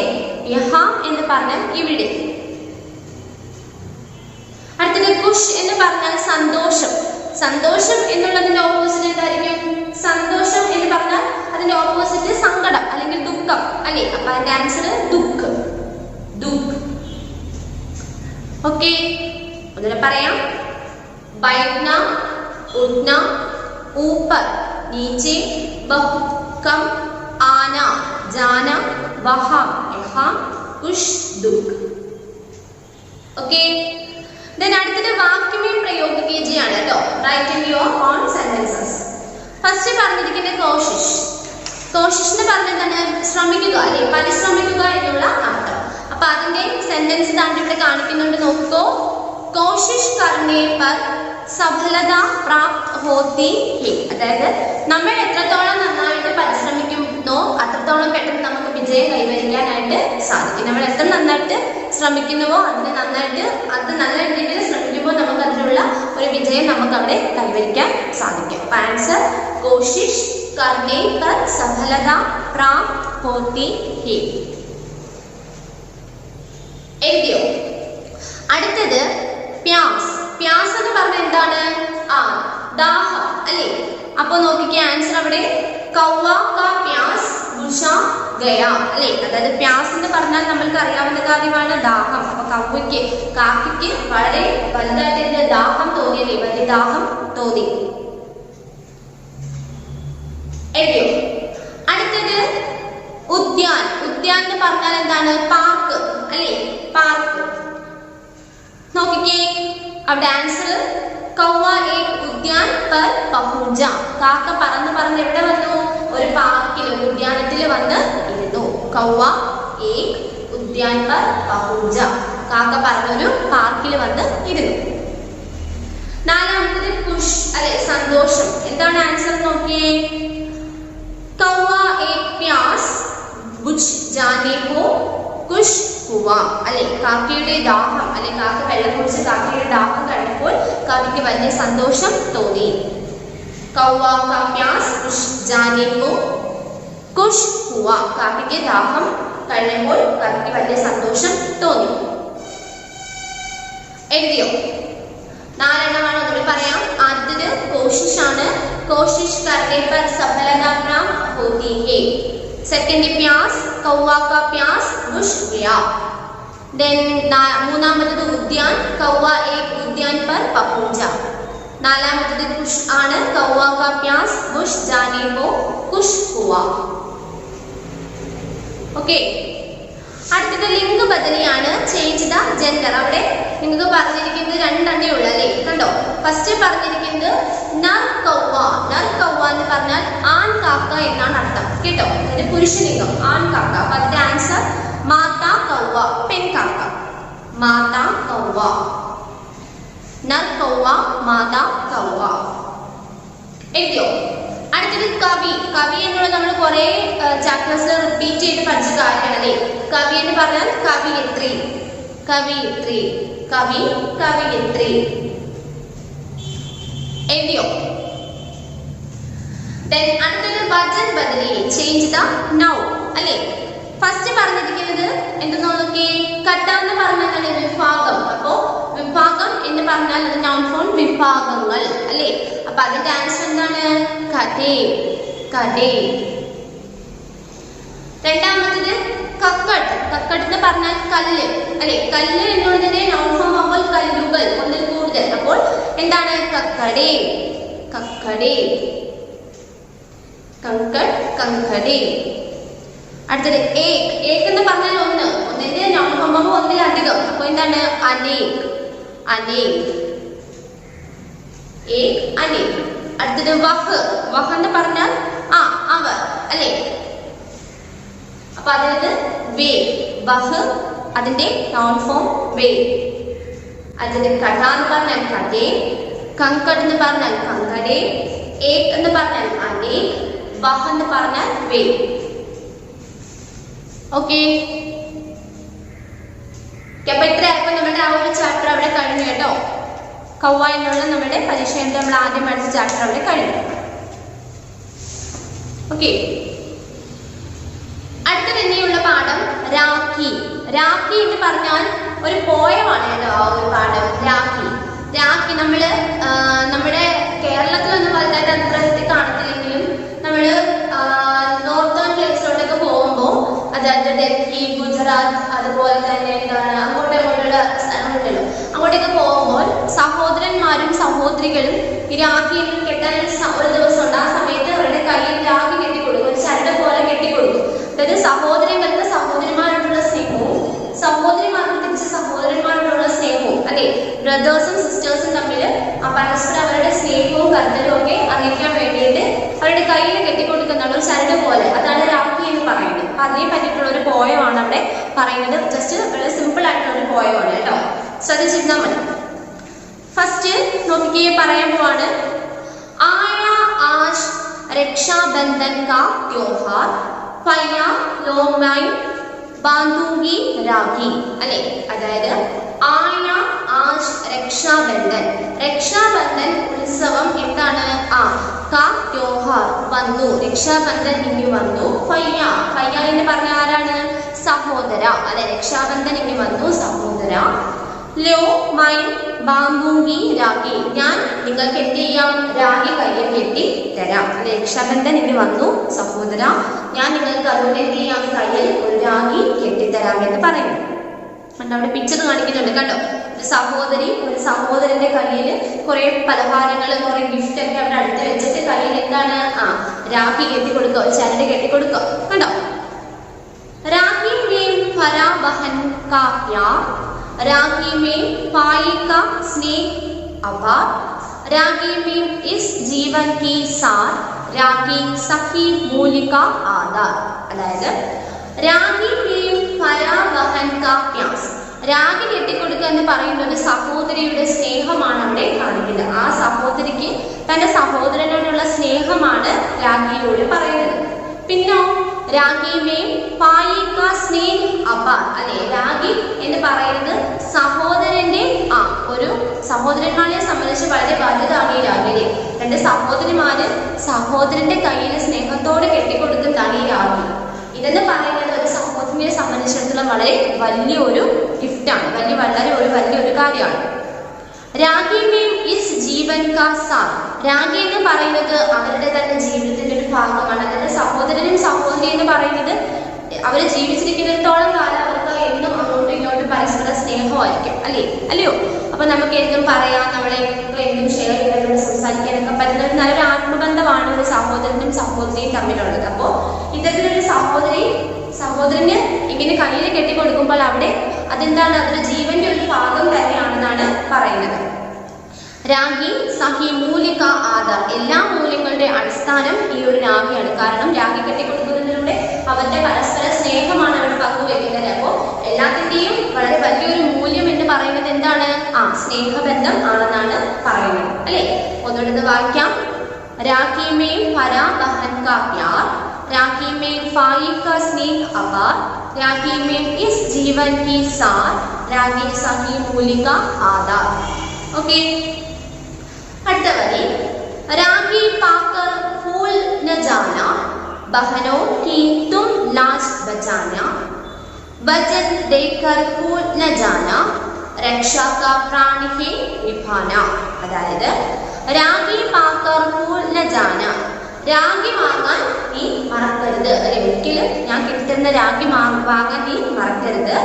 യഹാം എന്ന് പറഞ്ഞാൽ ഇവിടെ. അടുത്തത് ഖുഷ് എന്ന് പറഞ്ഞാൽ സന്തോഷം. സന്തോഷം എന്നുള്ളതിന്റെ ഓപ്പോസിറ്റ് എന്തായിരിക്കും? സന്തോഷം എന്ന് പറഞ്ഞാൽ അതിന്റെ ഓപ്പോസിറ്റ് സങ്കടം അല്ലെങ്കിൽ ദുഃഖം അല്ലെ. അപ്പൊ അതിന്റെ ആൻസർ ദുഃഖ്. ദുഃഖ്. ഓക്കെ, ഒന്നുകൂടെ പറയാം. ബൈറ്റ്ന, ഉട്ന, ऊपर, नीचे, बहुत, कम, आना, जाना, वहां, यहाँ, कुछ, दुख. ओके, then അടുത്തത് വാക്യമേ ഉപയോഗിക്കുകയും ചെയ്യാണ് കേട്ടോ. Writing your own sentences. First പറഞ്ഞിരിക്കുന്നത് കോഷിഷ്. കോഷിഷ് എന്ന് പറഞ്ഞാൽ ശ്രമിക്കുക അല്ലെ, പരിശ്രമിക്കുക എന്നുള്ള അർത്ഥം. അപ്പൊ അതിന്റെ സെന്റൻസ് താണ്ടി ഇവിടെ കാണിക്കുന്നുണ്ട്, നോക്കൂ. കോഷിഷ് കർണേ പർ സഫലത പ്രാപ്ത് ഹോത്തി ഹി. അതായത് നമ്മൾ എത്രത്തോളം നന്നായിട്ട് പരിശ്രമിക്കുന്നോ അത്രത്തോളം പെട്ടെന്ന് നമുക്ക് വിജയം കൈവരിക്കാനായിട്ട് സാധിക്കും. നമ്മൾ എത്ര നന്നായിട്ട് ശ്രമിക്കുന്നുവോ അതിന് നന്നായിട്ട് അത് നല്ല രീതിയിൽ ശ്രമിക്കുമ്പോൾ നമുക്ക് അതിനുള്ള ഒരു വിജയം നമുക്ക് അവിടെ കൈവരിക്കാൻ സാധിക്കും. ആൻസർ കോഷിഷ് കർണേ പർ സഫലത പ്രാപ്ത് ഹോത്തി ഹി. എഴുതിയോ? അടുത്തത് പ്യാസ്. പ്യാസ് എന്ന് പറഞ്ഞാൽ എന്താണ്? ദാഹം അല്ലേ? അപ്പൊ നോക്കിക്കേ, ആൻസർ അവിടെ കൗവ കാ പ്യാസ് ബുഷ ഗയ അല്ലേ? അതായത് പ്യാസ് എന്ന് പറഞ്ഞാൽ നമ്മൾക്ക് അറിയാവുന്ന കാര്യമാണ് ദാഹം. അപ്പൊ കാക്കയ്ക്ക് വളരെ വലുതായിട്ട് ദാഹം തോന്നിയല്ലേ, വലിയ ദാഹം തോന്നി. എഴുതിയോ? അടുത്തത് ഉദ്യാൻ. ഉദ്യാൻ എന്ന് പറഞ്ഞാൽ എന്താണ്? പാർക്ക് അല്ലേ? പാർക്ക്. നോക്കിക്കേ, അവിടെ ആൻസർ കൗവ ഏക് ഉദ്യാൻ പർ പഹുഞ്ച. കാക്ക പറന്ന് എവിടെ വന്നു? ഒരു പാർക്കിൽ, ഉദ്യാനത്തിൽ വന്ന് ഇരുന്നു. കൗവ ഏക് ഉദ്യാൻ പർ പഹുഞ്ച. കാക്ക പറഞ്ഞൊരു പാർക്കിൽ വന്ന് ഇരുന്നു. നാലാമത്തത് ഖുഷ് അല്ലെ, സന്തോഷം. എന്താണ് ആൻസർ നോക്കിയേ? കൗവ ഏക് പ്യാസ് ബുझ जाने को ഖുഷ് ഹുവ അല്ലെ? കാക്കയുടെ ദാഹം അല്ലെ, കാക്ക വെള്ളം കുടിച്ച് കാക്കയുടെ ദാഹം കഴിഞ്ഞപ്പോൾ കാക്കയ്ക്ക് വലിയ സന്തോഷം തോന്നി. കൗവ കാ പ്യാസ് ബുझ जाने को ഖുഷ് ഹുവ. കാക്കയ്ക്ക് ദാഹം കഴിഞ്ഞപ്പോൾ കാക്കയ്ക്ക് വലിയ സന്തോഷം തോന്നി. എഴുതിയോ? നാലെണ്ണമാണ്, ഒന്നുകൂടി പറയാം. ആദ്യത്തേത് കോഷിഷ് ആണ്. കോഷിഷ് കർണേ പർ സഫലത പ്രാപ്ത് ഹോതി ഹൈ. സെക്കൻഡ് പ്യാസ്, കൗവ കാ പ്യാസ് ബുझ गया. देन മൂന്നാമത്തേത് ഉദ്യാൻ, കൗവ ഏക് ഉദ്യാൻ പർ പഹുഞ്ച. നാലാമത്തേത് ഖുഷ് ആണ്. കൗവ കാ പ്യാസ് ബുझ जाने को ഖുഷ് हुआ. ഓക്കേ. അടുത്തത് ലിംഗ ബദലിയാണ്, ചേഞ്ച് ദ ജെൻഡർ. അവിടെ നിങ്ങൾക്ക് പറഞ്ഞിരിക്കുന്നത് രണ്ടെണ്ണേ ഉള്ളൂ അല്ലേ? കണ്ടോ? ഫസ്റ്റ് പറഞ്ഞിരിക്കുന്നത് നർ കൗവ. നർ കൗവ എന്ന് പറഞ്ഞാൽ ആൺ കാക്ക എന്നാണ് അർത്ഥം കേട്ടോ. ഇത് പുരുഷലിംഗം, ആൺ കാക്ക. അപ്പൊ അതിന്റെ ആൻസർ മാതാ കൗവ, പെൺ കാക്ക. മാതാ കൗവ. നർ കൗവ, മാതാ കൗവ. എഴുതിയോ? അടുത്തത് കവി. കവി എന്നുള്ളത് നമ്മൾ കുറെ ചാപ്റ്റേഴ്സ് റിപ്പീറ്റ് ചെയ്ത് പഠിച്ച കാര്യമാണ് അല്ലേ? കവി എന്ന് പറഞ്ഞാൽ കവിയത്രി, കവിയത്രി, കവി, കവിയത്രി. എഴുതിയോ? അടുത്തത് വചൻ ബദലി, ചേഞ്ച് ദ നൗൺ അല്ലേ? ഫസ്റ്റ് പറഞ്ഞിരിക്കുന്നത് എന്തെന്ന് നോക്കി, കട്ട എന്ന് പറഞ്ഞാൽ വിഭാഗം. അപ്പോ വിഭാഗം എന്ന് പറഞ്ഞാൽ അത് നൗൺ ഫോം വിഭാഗങ്ങൾ അല്ലേ? അപ്പൊ അതിന്റെ ആൻസർ എന്താണ്? കഥേ, കഥേ. രണ്ടാമത്തത് കക്കട്ട്. കക്കട്ട് എന്ന് പറഞ്ഞാൽ കല്ല് അല്ലെ? കല്ല് എന്നുള്ളതിനെ നൗൺ ഫോം ആവുമ്പോൾ കല്ലുകൾ, ഒന്നിൽ കൂടുതൽ. അപ്പോൾ എന്താണ്? കക്കടേ, കക്കടേ. കങ്കട്, കങ്കടേ. അടുത്തത് ഏക്. ഏക് എന്ന് പറഞ്ഞാൽ ഒന്ന്, ഒന്നിന്റെ നൗൺ ഫോം ആവുമ്പോൾ ഒന്നിലധികം. അപ്പൊ എന്താണ്? അനേക്, അനേക്, ഏക്, അനേക്. അടുത്തത് വഹ്. വഹ് എന്ന് പറഞ്ഞാൽ അവർ അല്ലെ? അപ്പൊ അതായത് വേ, വഹ്, അതിന്റെ നൗൺ ഫോം വേ. അതിന്റെ കഥ എന്ന് പറഞ്ഞാൽ കഥേ, കങ്കട് എന്ന് പറഞ്ഞാൽ കങ്കടേ, ഏക് എന്ന് പറഞ്ഞാൽ അനേക്, വഹ് എന്ന് പറഞ്ഞാൽ വേ. ഓക്കെ. അപ്പൊ ഇത്രയായപ്പോ നമ്മുടെ ആ ഒരു ചാപ്റ്റർ അവിടെ കഴിഞ്ഞു കേട്ടോ. കൗവ എന്നുള്ള നമ്മുടെ പരീക്ഷയിൽ നമ്മൾ ആദ്യം പഠിച്ച ചാപ്റ്റർ അവിടെ കഴിഞ്ഞു. ഓക്കെ. അടുത്ത തന്നെയുള്ള പാഠം രാഖി. രാഖി എന്ന് പറഞ്ഞാൽ ഒരു പോയമാണ് കേട്ടോ ആ ഒരു പാഠം. രാഖി, രാഖി നമ്മുടെ കേരളത്തിലൊന്നും വലുതായിട്ട് അത് പ്രസക്തി കാണത്തില്ലെങ്കിലും നമ്മള് നോർത്തേൺ പ്ലേസിലോട്ടൊക്കെ പോകുമ്പോൾ, അതായത് ഡൽഹി, ഗുജറാത്ത്, അതുപോലെ തന്നെ എന്താണ് അങ്ങോട്ടുള്ള സ്ഥലങ്ങളുണ്ടല്ലോ, അങ്ങോട്ടേക്ക് പോകുമ്പോൾ സഹോദരന്മാരും സഹോദരികളും ഈ രാഖിയിൽ കെട്ടാൻ ഒരു ദിവസം ഉണ്ട്. ആ സമയത്ത് അവരുടെ കയ്യിൽ രാഖി കെട്ടിക്കൊടുക്കും, ഒരു ചരട് പോലെ കെട്ടിക്കൊടുക്കും. അതായത് സഹോദരങ്ങൾക്ക് സഹോദരിമാരോടുള്ള സ്നേഹവും സഹോദരിമാർക്ക് തിരിച്ച് സഹോദരന്മാരോടുള്ള സ്നേഹവും അല്ലെ? ബ്രദേഴ്സും സിസ്റ്റേഴ്സും തമ്മിൽ പരസ്പരം അവരുടെ സ്നേഹവും കരുതലും ഒക്കെ അറിയിക്കാൻ വേണ്ടിയിട്ട് അവരുടെ കയ്യിൽ കെട്ടിക്കൊടുക്കുന്ന ഒരു ചരട് പോലെ, അതാണ് രാഖി എന്ന് പറയുന്നത്. അപ്പൊ അതിനെ പറ്റിയിട്ടുള്ള ഒരു പോയമാണ് അവിടെ പറയുന്നത്. ജസ്റ്റ് വളരെ സിമ്പിൾ ആയിട്ടുള്ള ഒരു പോയമാണ് കേട്ടോ, ശ്രദ്ധിച്ചിരുന്നാൽ മതി. ഫസ്റ്റ് നോക്കിക്കേ, പറയാൻ പോവാണ്. ആയ ആജ് രക്ഷാബന്ധൻ കാ त्योहार भैया लो मैं बांधूंगी राखी അല്ലേ? അതായത് ആയ ആജ് രക്ഷാബന്ധൻ, രക്ഷാബന്ധൻ ഉത്സവം എന്താണ്? കാ त्योहार വന്നു, രക്ഷാബന്ധൻ ഇനി വന്നു. ഭയ്യ, ഭയ്യ എന്ന് പറഞ്ഞ ആരാണ്? സഹോദര അല്ലെ? രക്ഷാബന്ധൻ ഇനി വന്നു, സഹോദര. ലോ മൈ ബാംബൂങ്കി രാഖി, ഞാൻ നിങ്ങൾക്ക് എന്ത് ചെയ്യാം? രാഖി കയ്യിൽ കെട്ടി തരാം അല്ലെ? രക്ഷാബന്ധൻ ഇനി വന്നു, സഹോദര, ഞാൻ നിങ്ങൾക്ക് അതുകൊണ്ട് എന്ത് ചെയ്യാം? കയ്യിൽ ഒരു രാഖി കെട്ടിത്തരാം എന്ന് പറയുന്നു. അവിടെ പിക്ചർ കാണിക്കുന്നുണ്ട് കണ്ടോ, ഒരു സഹോദരി ഒരു സഹോദരന്റെ കയ്യിൽ കുറെ പലഹാരങ്ങൾ, കുറെ ഗിഫ്റ്റ് ഒക്കെ അവിടെ അടുത്ത് വെച്ചിട്ട് കയ്യിൽ എന്താണ്? രാഖി കെട്ടിക്കൊടുക്കുക, ഒരു ചരട് കെട്ടിക്കൊടുക്കുക. കണ്ടോ? രാഖി में भरा बहन का प्यार, राखी में भाई का स्नेह अपार, राखी में इस जीवन की सार, राखी सखी मूल्य का आधार. അതായത് രാഖി में भरा बहन का प्यार, രാഖി കെട്ടിക്കൊടുക്കുക എന്ന് പറയുന്ന ഒരു സഹോദരിയുടെ സ്നേഹമാണ് അവിടെ കാണിക്കുന്നത്. ആ സഹോദരിക്ക് തന്റെ സഹോദരനോടുള്ള സ്നേഹമാണ് രാഖിയിലൂടെ പറയുന്നത്. പിന്നോ രാഖി में भाई का स्नेह अपार അല്ലെ? രാഖി എന്ന് പറയുന്നത് സഹോദരന്റെ ഒരു സഹോദരന്മാരെ സംബന്ധിച്ച് വളരെ വലുതാണ് ഈ രാഖി. രണ്ട് സഹോദരിമാര് സഹോദരന്റെ കയ്യിൽ സ്നേഹത്തോടെ കെട്ടിക്കൊടുക്കുന്നതാണ് ഈ രാഖി. ഇതെന്ന് പറയുന്നത് ഒരു സഹോദരനെ സംബന്ധിച്ചിടത്തോളം വളരെ വലിയൊരു ഗിഫ്റ്റാണ്, വലിയൊരു കാര്യമാണ്. രാഖി में इस जीवन का सार, രാഖി എന്ന് പറയുന്നത് അവരുടെ തന്നെ ജീവിതത്തിന്റെ ഒരു ഭാഗമാണ്. അതായത് സഹോദരനും സഹോദരി എന്ന് പറയുന്നത് അവർ ജീവിച്ചിരിക്കുന്നിടത്തോളം കാലം അവർക്ക് എന്നും അങ്ങോട്ടും ഇങ്ങോട്ടും പരസ്പര സ്നേഹമായിരിക്കും അല്ലയോ? അപ്പൊ നമുക്ക് എന്തും പറയാം, നമ്മളെ എന്തും ഷെയർ ചെയ്ത് സംസാരിക്കാനൊക്കെ പറ്റുന്ന ഒരു നല്ലൊരു ആത്മബന്ധമാണ് ഒരു സഹോദരനും സഹോദരിയും തമ്മിലുള്ളത്. അപ്പോ ഇത്തരത്തിലൊരു സഹോദരന് ഇങ്ങനെ കയ്യിൽ കെട്ടിക്കൊടുക്കുമ്പോൾ അവിടെ അതെന്താണ്? അതൊരു ജീവന്റെ ഒരു ഭാഗം തന്നെയാണെന്നാണ് പറയുന്നത്. രാഖി സഖി മൂലിക ആധാർ, എല്ലാ മൂല്യങ്ങളുടെ അടിസ്ഥാനം ഈ ഒരു രാഖിയാണ്. കാരണം രാഖി കെട്ടിക്കൊടുക്കുന്നതിലൂടെ അവരുടെ പരസ്പര സ്നേഹമാണ് അവർ പങ്കുവെക്കുന്നത്. അപ്പോൾ എല്ലാത്തിന്റെയും വളരെ വലിയൊരു മൂല്യം എന്ന് പറയുന്നത് എന്താണ്? സ്നേഹബന്ധം ആണെന്നാണ് പറയുന്നത് അല്ലെ? ഒന്നുകൂടെ വായിക്കാം. രാഖി में भरा बहन का प्यार, राखी में भाई का स्नेह अपार, राखी में इस जीवन की सार, राखी सखी मूल्य का आधार. ओके, അടുത്ത വരി. राखी पाकर फूल न जाना, बहनों की तुम लाज बचाना, वचन देकर फूल न जाना, रक्षा का प्राण है निभाना. അതായത് രാഖി പാക്കർ ഫൂൽ ന ജാന, രാഖി വാങ്ങാൻ നീ മറക്കരുത് അല്ലെ? ഒരിക്കലും ഞാൻ കിട്ടുന്ന രാഖി വാങ്ങാൻ നീ മറക്കരുത്.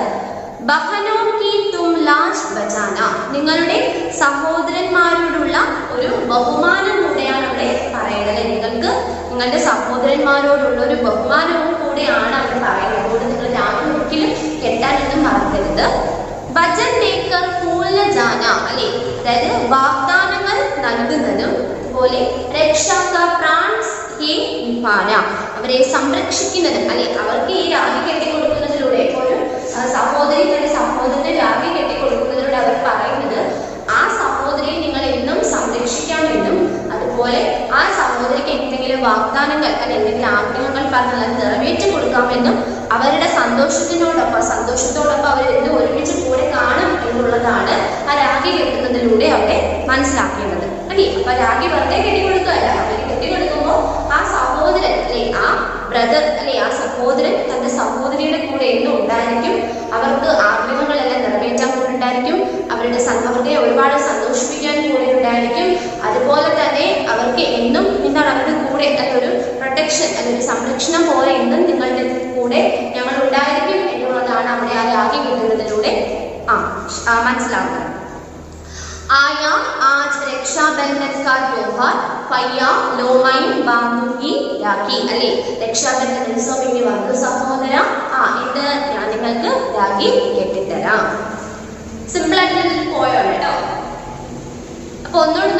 ബഹനോ കി തും ലാജ് ബചാന, നിങ്ങളുടെ സഹോദരന്മാരോടുള്ള ഒരു ബഹുമാനം കൂടെയാണ് അവിടെ പറയുന്നത്. നിങ്ങൾക്ക് നിങ്ങളുടെ സഹോദരന്മാരോടുള്ള ഒരു ബഹുമാനവും കൂടെയാണ് അവിടെ പറയുന്നത്. അതുകൊണ്ട് നിങ്ങൾ രാഖി ഒരിക്കലും കെട്ടാനൊന്നും മറക്കരുത്. വചൻ ദേക്കർ ഫൂൽ ന ജാന അല്ലെ? അതായത് വാഗ്ദാനങ്ങൾ നൽകുന്നതും അതുപോലെ രക്ഷാക പ്രാൺ ഹി നിഭാന, അവരെ സംരക്ഷിക്കുന്നതും അല്ലെ? അവർക്ക് ഈ രാഖി കെട്ടിക്കൊടുക്കുന്നതിലൂടെ ഒരു സഹോദരി തന്റെ സഹോദരനെ രാഖി കെട്ടിക്കൊടുക്കുന്നതിലൂടെ അവർ പറയുന്നത് ആ സഹോദരിയെ നിങ്ങൾ എന്നും സംരക്ഷിക്കാമെന്നും അതുപോലെ ആ സഹോദരിക്ക് എന്തെങ്കിലും വാഗ്ദാനങ്ങൾ അല്ലെ എന്തെങ്കിലും ആഗ്രഹങ്ങൾ പറഞ്ഞാൽ അത് നിറവേറ്റി കൊടുക്കാമെന്നും അവരുടെ സന്തോഷത്തോടൊപ്പം അവരെന്നും ഒരുമിച്ച് കൂടെ കാണും എന്നുള്ളതാണ് ആ രാഖി കെട്ടുന്നതിലൂടെ അവിടെ മനസ്സിലാക്കേണ്ടത് അല്ലേ? അപ്പൊ രാഖി വെറുതെ കെട്ടിക്കൊടുക്കുകയല്ല, അവർ കെട്ടിക്കൊടുക്കുമ്പോൾ ആ സഹോദരൻ അല്ലെ ആ ബ്രദർ അല്ലെ ആ സഹോദരൻ തന്റെ സഹോദരിയുടെ കൂടെ എന്നും ഉണ്ടായിരിക്കും. അവർക്ക് ആഗ്രഹങ്ങളെല്ലാം നിറവേറ്റാൻ കൂടെ ഉണ്ടായിരിക്കും. അവരുടെ ഒരുപാട് സന്തോഷിപ്പിക്കാൻ കൂടെ ഉണ്ടായിരിക്കും. അതുപോലെ തന്നെ അവർക്ക് എന്നും എന്താണ് അവരുടെ കൂടെ ഒരു പ്രൊട്ടക്ഷൻ ഒരു സംരക്ഷണം പോലെ എന്നും നിങ്ങളുടെ കൂടെ ഞങ്ങൾ ഉണ്ടായിരിക്കും എന്നുള്ളതാണ് അവിടെ ആ രാഖി കിട്ടുന്നതിലൂടെ മനസ്സിലാക്കുന്നത്. आया आज रक्षाबंधन का त्योहार, भैया लो मैं बांधूंगी राखी അല്ലേ? രക്ഷാബന്ധൻ ഉത്സവം ഇനി വന്നു സഹോദര, ഇന്ന് ഞാൻ നിങ്ങൾക്ക് രാഖി കെട്ടിത്തരാം. സിമ്പിൾ ആയിട്ട് പോയാണ് കേട്ടോ. അപ്പൊ ഒന്നുകൂടി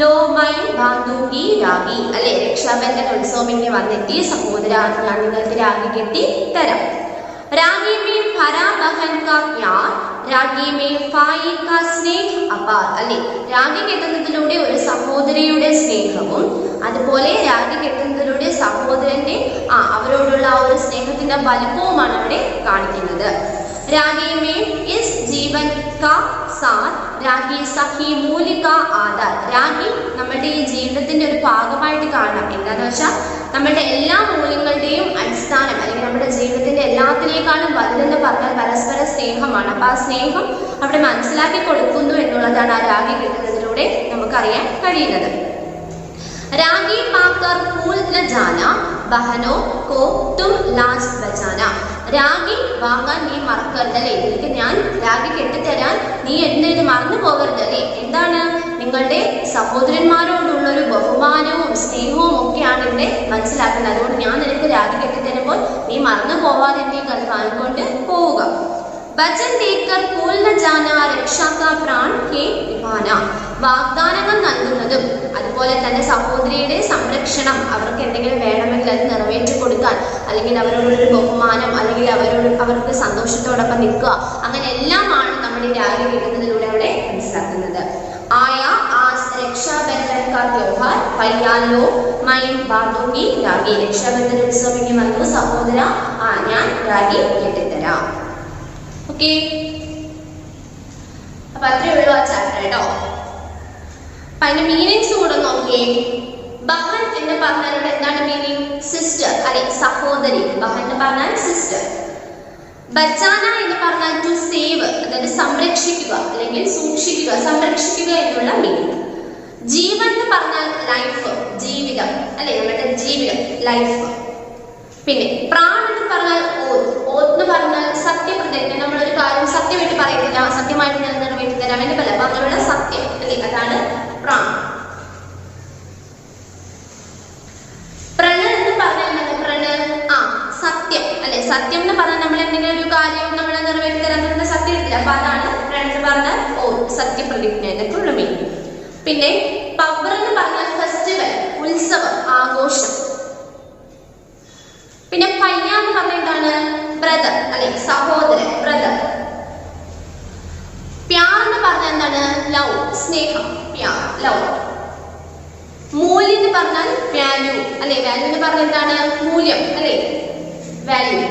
ലോ മൈ ബാന്ധൂകി രാഗി അല്ലെ, രക്ഷാബന്ധൻ ഉത്സവം ഇങ്ങനെ വന്നെത്തി സഹോദര ഞാൻ നിങ്ങൾക്ക് രാഗി കെട്ടി തരാം. രാഗി മേ ഭരാ ബഹൻ കാ പ്യാർ, രാഗി മേ ഫായി കാ സ്നേഹ് അപാർ അല്ലെ, രാഗി കെട്ടുന്നതിലൂടെ ഒരു സഹോദരിയുടെ സ്നേഹവും അതുപോലെ രാഗി കെട്ടുന്നതിലൂടെ സഹോദരന്റെ അവരോടുള്ള ആ ഒരു സ്നേഹത്തിന്റെ വലുപ്പവുമാണ് അവിടെ കാണിക്കുന്നത്. രാഗി മേ ഇസ് ജീവൻ കാ സാത്ത്, രാഗി സഖി മൂലിക ആധാർ, രാഗി നമ്മുടെ ഈ ജീവിതത്തിന്റെ ഒരു ഭാഗമായിട്ട് കാണണം. എന്താന്ന് വെച്ചാൽ നമ്മുടെ എല്ലാ മൂല്യങ്ങളുടെയും അടിസ്ഥാനം അല്ലെങ്കിൽ നമ്മുടെ ജീവിതത്തിന്റെ എല്ലാത്തിനേക്കാളും വലുതെന്ന് പറഞ്ഞാൽ പരസ്പര സ്നേഹമാണ്. അപ്പൊ ആ സ്നേഹം അവിടെ മനസ്സിലാക്കി കൊടുക്കുന്നു എന്നുള്ളതാണ് ആ രാഗി കിട്ടുന്നതിലൂടെ നമുക്കറിയാൻ കഴിയുന്നത്. രാഗി പാക്കർ ഫൂൽ ന ജാന ബഹനോ കോ തും ലാജ് ബജാന, രാഗി വാങ്ങാൻ നീ മറക്കരുതല്ലേ, എനിക്ക് ഞാൻ രാഗി കെട്ടിത്തരാൻ നീ എന്നെ ഇത് മറന്നു പോകരുതല്ലേ. എന്താണ്, നിങ്ങളുടെ സഹോദരന്മാരോടുള്ള ഒരു ബഹുമാനവും സ്നേഹവും ഒക്കെയാണ് ഇവിടെ മനസ്സിലാക്കുന്നത്. അതുകൊണ്ട് ഞാൻ നിനക്ക് രാഗി കെട്ടിത്തരുമ്പോൾ നീ മറന്നു പോവാതെ എന്നെ അത് വാങ്ങിക്കൊണ്ട് പോവുക. വചൻ ദേക്കർ ഫൂൽ ന ജാന രക്ഷാ കാ പ്രാൺ കെ നിഭാന, വാഗ്ദാനങ്ങൾ നൽകുന്നതും അതുപോലെ തന്നെ സഹോദരിയുടെ സംരക്ഷണം, അവർക്ക് എന്തെങ്കിലും വേണമെങ്കിൽ അത് നിറവേറ്റി കൊടുക്കാൻ അല്ലെങ്കിൽ അവരോടൊരു ബഹുമാനം അല്ലെങ്കിൽ അവർക്ക് സന്തോഷത്തോടൊപ്പം നിൽക്കുക, അങ്ങനെ എല്ലാമാണ് നമ്മുടെ രാഗി കിട്ടുന്നതിലൂടെ അവിടെ മനസ്സിലാക്കുന്നത്. ആയ ആസ് രക്ഷാബന്ധൻ കാ ത്യോഹാർ പയ്യാലോ മൈ ബാന്ധൂകി രാഗി, രക്ഷാബന്ധൻ ഉത്സവം ഇനി വന്നു സഹോദര ഞാൻ രാഗി കെട്ടിത്തരാം. ഓക്കെ, അപ്പൊ അത്രേ ഉള്ളൂ ആ ചാപ്റ്റർ കേട്ടോ. അപ്പൊ അതിന്റെ മീനിങ്സ് കൂടെ നോക്കിയേ. ബഹൻ എന്ന് പറഞ്ഞാൽ ഇവിടെ എന്താണ് മീനിങ്? സിസ്റ്റർ അല്ലെ, സഹോദരി. ബഹൻ എന്ന് പറഞ്ഞാൽ സിസ്റ്റർ. ബച്ചാന എന്ന് പറഞ്ഞാൽ ടു സേവ്, അതായത് സംരക്ഷിക്കുക അല്ലെങ്കിൽ സൂക്ഷിക്കുക, സംരക്ഷിക്കുക എന്നുള്ള മീനിങ്. ജീവൻ എന്ന് പറഞ്ഞാൽ ലൈഫ്, ജീവിതം അല്ലെ, നമ്മുടെ ജീവിതം ലൈഫ്. പിന്നെ പ്രാൺ എന്ന് പറഞ്ഞാൽ ഓത്ത്, ഓത്ത് എന്ന് പറഞ്ഞാൽ സത്യപ്രതിജ്ഞ, നമ്മളൊരു കാര്യം സത്യമായിട്ട് പറയുന്നില്ല, സത്യമായിട്ട് ഞാൻ നിറവേറ്റി തരാം എന്ന് പല അങ്ങനെയുള്ള സത്യം അല്ലെ, അതാണ് പ്രാൺ. പ്രണ എന്ന് പറഞ്ഞാൽ പ്രണ സത്യം അല്ലെ, സത്യം എന്ന് പറഞ്ഞാൽ നമ്മൾ എന്തെങ്കിലും ഒരു കാര്യം നമ്മൾ നിറവേറ്റി തരാൻ പറ്റുന്ന സത്യം എടുത്തില്ല, അപ്പൊ അതാണ് പ്രണ എന്ന് പറഞ്ഞാൽ ഓത്ത്, സത്യപ്രതിജ്ഞ എന്നൊക്കെ ഉള്ള മീനിങ്. പിന്നെ പവർ എന്ന് പറഞ്ഞാൽ ഫെസ്റ്റിവൽ, ഉത്സവം, ആഘോഷം. പിന്നെ പയ്യ എന്ന് പറഞ്ഞ എന്താണ്? ബ്രദർ അല്ലെ, സഹോദരൻ, ബ്രദർ. പ്യാർ എന്ന് പറഞ്ഞാൽ എന്താണ്? ലവ്, സ്നേഹം, പ്യാർ, ലവ്. മൂല്യം എന്ന് പറഞ്ഞാൽ വാല്യൂ അല്ലെ, വാല്യൂ എന്ന് പറഞ്ഞാൽ എന്താണ്? മൂല്യം അല്ലെ, വാല്യൂ.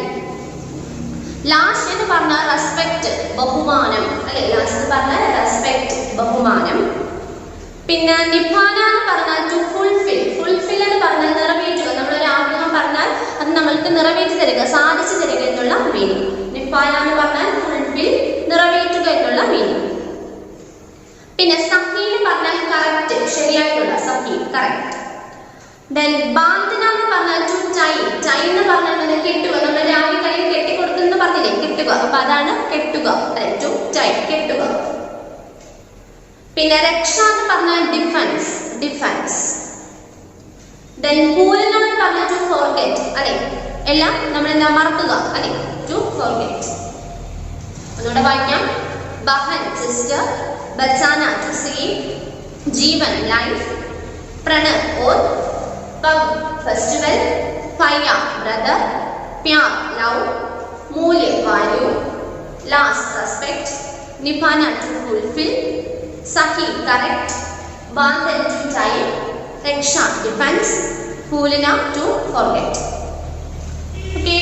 ലാസ്റ്റ് എന്ന് പറഞ്ഞാൽ റെസ്പെക്ട്, ബഹുമാനം അല്ലെ, ലാസ്റ്റ് എന്ന് പറഞ്ഞാൽ റെസ്പെക്ട്, ബഹുമാനം. പിന്നെ നിഭാന എന്ന് പറഞ്ഞാൽ ടു ഫുൾഫിൽ, ഫുൾഫിൽ എന്ന് പറഞ്ഞാൽ നിറവേറ്റുക, നമ്മളൊരു ആഗ്രഹം പറഞ്ഞാൽ അത് നമ്മൾക്ക് നിറവേറ്റി തരിക, സാധിച്ചു തരിക എന്നുള്ള മീനിങ്. നിഭാന എന്ന് പറഞ്ഞാൽ ഫുൾഫിൽ, നിറവേറ്റുക എന്നുള്ള മീനിങ്. പിന്നെ സഖി എന്ന് പറഞ്ഞാൽ കറക്റ്റ്, ശരിയായിട്ടുള്ള, സഖി കറക്റ്റ്. ദെൻ ബാന്ധന എന്ന് പറഞ്ഞാൽ ടു ടൈ, ടൈ എന്ന് പറഞ്ഞാൽ കെട്ടുക, നമ്മൾ രാവിലെ കയ്യിൽ കെട്ടിക്കൊടുക്കുന്നു പറഞ്ഞില്ലേ, കെട്ടുക, അപ്പൊ അതാണ് കെട്ടുക അല്ലെ, ടു ടൈ, കെട്ടുക. പിന്നെ രക്ഷ എന്ന് പറഞ്ഞാൽ ഡിഫൻസ്, ഡിഫൻസ്. ദെൻ പൂലന എന്ന് പറഞ്ഞാൽ ടു ഫോർഗെറ്റ് അല്ലെ, എല്ലാം നമ്മൾ എന്താ മറക്കുക അല്ലെ, ടു ഫോർഗെറ്റ്. ഒന്നുകൂടെ വായിക്കാം. ബഹൻ സിസ്റ്റർ, ബച്ചാന ടു സേവ്, ജീവൻ ലൈഫ്, പ്രണ ഓത്ത്, പവ് ഫെസ്റ്റിവൽ, പയ്യ ബ്രദർ, പ്യാർ ലവ്, മൂല്യ വാല്യൂ, ലാസ്റ്റ് റെസ്പെക്ട്, നിഭാന ടു ഫുൾഫിൽ, സഖി കറക്റ്റ്, ബാന്ധൻ ടു ടൈ, രക്ഷ ഡിഫൻസ്, പൂലന ടു ഫോർഗെറ്റ്. ഓക്കെ,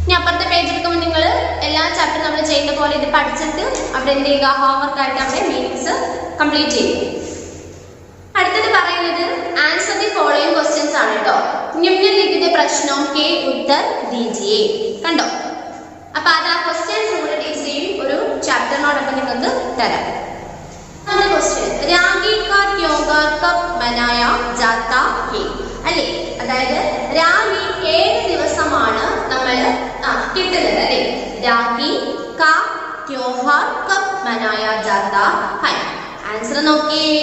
ഇനി അപ്പുറത്തെ പേജ് എടുക്കുമ്പോൾ നിങ്ങൾ എല്ലാ ചാപ്റ്ററും നമ്മൾ ചെയ്യുന്ന പോലെ ഇത് പഠിച്ചിട്ട് അവിടെ എന്ത് ചെയ്യുക, ഹോംവർക്ക് ആയിട്ട് അവിടെ മീനിങ്സ് കംപ്ലീറ്റ് ചെയ്യും. അടുത്തത് പറയുന്നത് ആൻസർ ദി ഫോളോയിങ് ക്വസ്റ്റ്യൻസ് ആണ് കേട്ടോ. നിമ്നലിഖിത പ്രശ്നവും കെ ഉത്തർ ദീജിയേ, കണ്ടോ? അപ്പൊ അത് ആ ക്വസ്റ്റ്യൻസ് കൂടെ ടീച്ചർ ഒരു ചാപ്റ്ററിനോടൊപ്പം നിങ്ങൾക്ക് തരാം. ക്വസ്റ്റ്യൻ, രാഖി കാ ത്യോഹാർ കബ് മനായ ജാതാ ഹേ അല്ലെ, അതായത് രാഖി ഏത് ദിവസമാണ് നമ്മൾ കിട്ടുന്നത് അല്ലെ. രാഖി കാ ത്യോഹാർ കബ് മനായ ജാതാ ഹൈ. ആൻസർ നോക്കിയേ.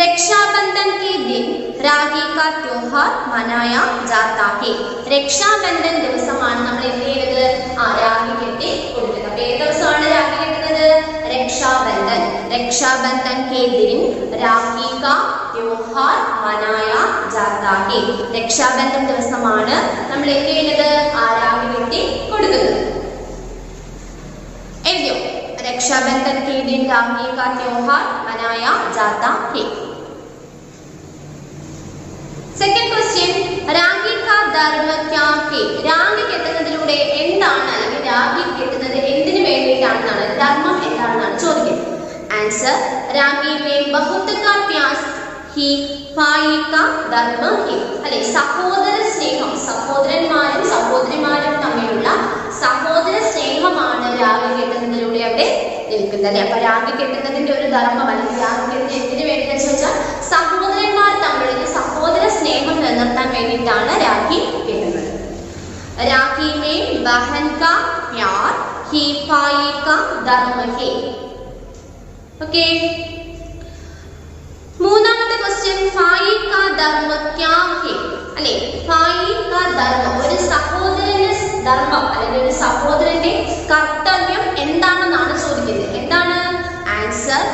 രക്ഷാബന്ധൻ के दिन രാഖി കാ ത്യോഹാർ മനായ ജാതാ ഹേ. രക്ഷാബന്ധൻ ദിവസമാണ് നമ്മൾ എന്ത് ചെയ്യുന്നത്, രാഖി കെട്ടി കൊടുക്കുന്നത്. അപ്പൊ ഏത് ദിവസമാണ് രാഖി കെട്ടുന്നത്? രക്ഷാബന്ധൻ. രക്ഷാബന്ധൻ കെ ദിൻ രാഖി കാ ത്യോഹാർ മനായാ ജാതാ ഹെ. രക്ഷാബന്ധൻ ദിവസമാണ് നമ്മൾ എന്ത് ചെയ്യുന്നത്? ആ രാഖി കെട്ടി കൊടുക്കുന്നത്. എഴുതിയോ? രക്ഷാബന്ധൻ കെ ദിൻ രാഖി കാ ത്യോഹാർ മനായാ ജാതാ ഹെ. സെക്കൻഡ് ക്വസ്റ്റ്യൻ, രാഖി കാ ധർമ്മ ക്യാ ഹെ. രാഖി കെട്ടുന്നതിലൂടെ എന്താണ്, അല്ലെങ്കിൽ രാഖി കെട്ടുന്നത് എന്തിനു വേണ്ടിയിട്ടാണെന്നാണ്, ധർമ്മം എന്താണെന്നാണ് ചോദിക്കുന്നത്. ആൻസർ, രാഖി മേ ബഹുത് കാ പ്യാർ ഹി ഭായി കാ ധർമ്മ ഹെ. അല്ലെ, സഹോദര സ്നേഹം, സഹോദരന്മാരും സഹോദരിമാരും തമ്മിലുള്ള സഹോദര സ്നേഹമാണ് രാഖി കെട്ടുന്നതിലൂടെ അവിടെ നിൽക്കുന്നത്. അല്ലെ, അപ്പൊ രാഖി കെട്ടുന്നതിന്റെ ഒരു ധർമ്മം, അല്ലെങ്കിൽ രാഖി കെട്ടുന്നത് എന്തിനു വേണ്ടിയെന്ന് ചോദിച്ചാൽ സഹോദരന്മാർ തമ്മിലുള്ള സഹോദര സ്നേഹം നിലനിർത്താൻ വേണ്ടിയിട്ടാണ് രാഖി കെട്ടുന്നത്. രാഖി മേ ബഹൻ കാ പ്യാർ ഹി ഭായി കാ ധർമ്മ ഹെ. ഓക്കെ, മൂന്നാമത്തെ ക്വസ്റ്റ്യൻ, ഭായി കാ ധർമ്മ ക്യാ ഹെ. അല്ലെ, ഭായി കാ ധർമ്മ, ഒരു സഹോദരന്റെ ധർമ്മം അല്ലെങ്കിൽ ഒരു സഹോദരന്റെ കർത്തവ്യം എന്താണെന്നാണ് ചോദിക്കുന്നത്. എന്താണ്? ആൻസർ,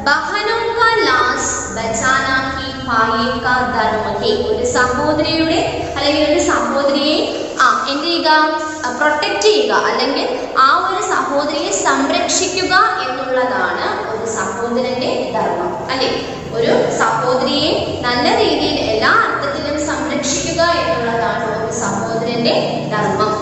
ബഹനോ കാ ലാസ് ബചാനാ ഹി ഭായി കാ ധർമ്മ ഹെ. ഒരു സഹോദരിയുടെ അല്ലെങ്കിൽ ഒരു സഹോദരിയെ എന്ത് ചെയ്യുക? പ്രൊട്ടക്ട് ചെയ്യുക, അല്ലെങ്കിൽ ആ ഒരു സഹോദരിയെ സംരക്ഷിക്കുക എന്നുള്ളതാണ് ഒരു സഹോദരന്റെ ധർമ്മം. അല്ലെ, ഒരു സഹോദരിയെ നല്ല രീതിയിൽ എല്ലാ അർത്ഥത്തിലും സംരക്ഷിക്കുക എന്നുള്ളതാണ് ഒരു സഹോദരന്റെ ധർമ്മം.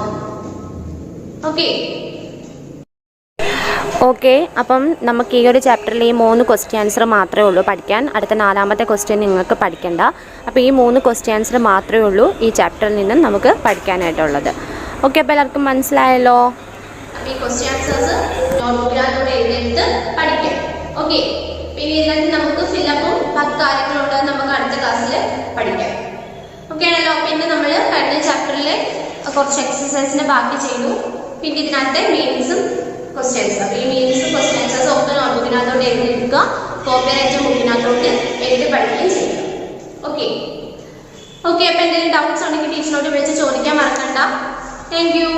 ഓക്കെ, അപ്പം നമുക്ക് ഈ ഒരു ചാപ്റ്ററിൽ ഈ 3 ക്വസ്റ്റ്യൻ ആൻസർ മാത്രമേ ഉള്ളൂ പഠിക്കാൻ. അടുത്ത 4ാമത്തെ ക്വസ്റ്റ്യൻ നിങ്ങൾക്ക് പഠിക്കണ്ട. അപ്പോൾ ഈ 3 ക്വസ്റ്റ്യൻ ആൻസർ മാത്രമേ ഉള്ളൂ ഈ ചാപ്റ്ററിൽ നിന്നും നമുക്ക് പഠിക്കാനായിട്ടുള്ളത്. ഓക്കെ, അപ്പോൾ എല്ലാവർക്കും മനസ്സിലായല്ലോ? ഈ ക്വസ്റ്റ്യൻ ആൻസേഴ്സ് നോട്ട്ബുക്കിനകത്തോടെ എഴുതിയെടുത്ത് പഠിക്കാം. ഓക്കെ, പിന്നെ ഇതിനകത്ത് നമുക്ക് ഫില്ലപ്പും 10 കാര്യങ്ങളുണ്ട്, നമുക്ക് അടുത്ത ക്ലാസ്സിൽ പഠിക്കാം. ഓക്കെ ആണല്ലോ? പിന്നെ നമ്മൾ കഴിഞ്ഞ ചാപ്റ്ററിലെ കുറച്ച് എക്സസൈസിന് ബാക്കി ചെയ്തു. പിന്നെ ഇതിനകത്തെ മീനിങ്സും ക്വസ്റ്റ്യൻസ്, അപ്പോൾ ഈ മീനിങ്സും ക്വസ്റ്റ്യൻ ആൻസേഴ്സും ഒക്കെ നോട്ട്ബുക്കിനകത്തോട്ട് എഴുതിയെടുക്കുക. കോപ്പിറൈറ്റ് ബുക്കിനകത്തോട്ട് എഴുതി പഠിക്കുകയും ചെയ്യുക. ഓക്കെ, അപ്പോൾ എന്തെങ്കിലും ഡൗട്ട്സ് ഉണ്ടെങ്കിൽ ടീച്ചറിനോട് വിളിച്ച് ചോദിക്കാൻ മറക്കണ്ട. Thank you.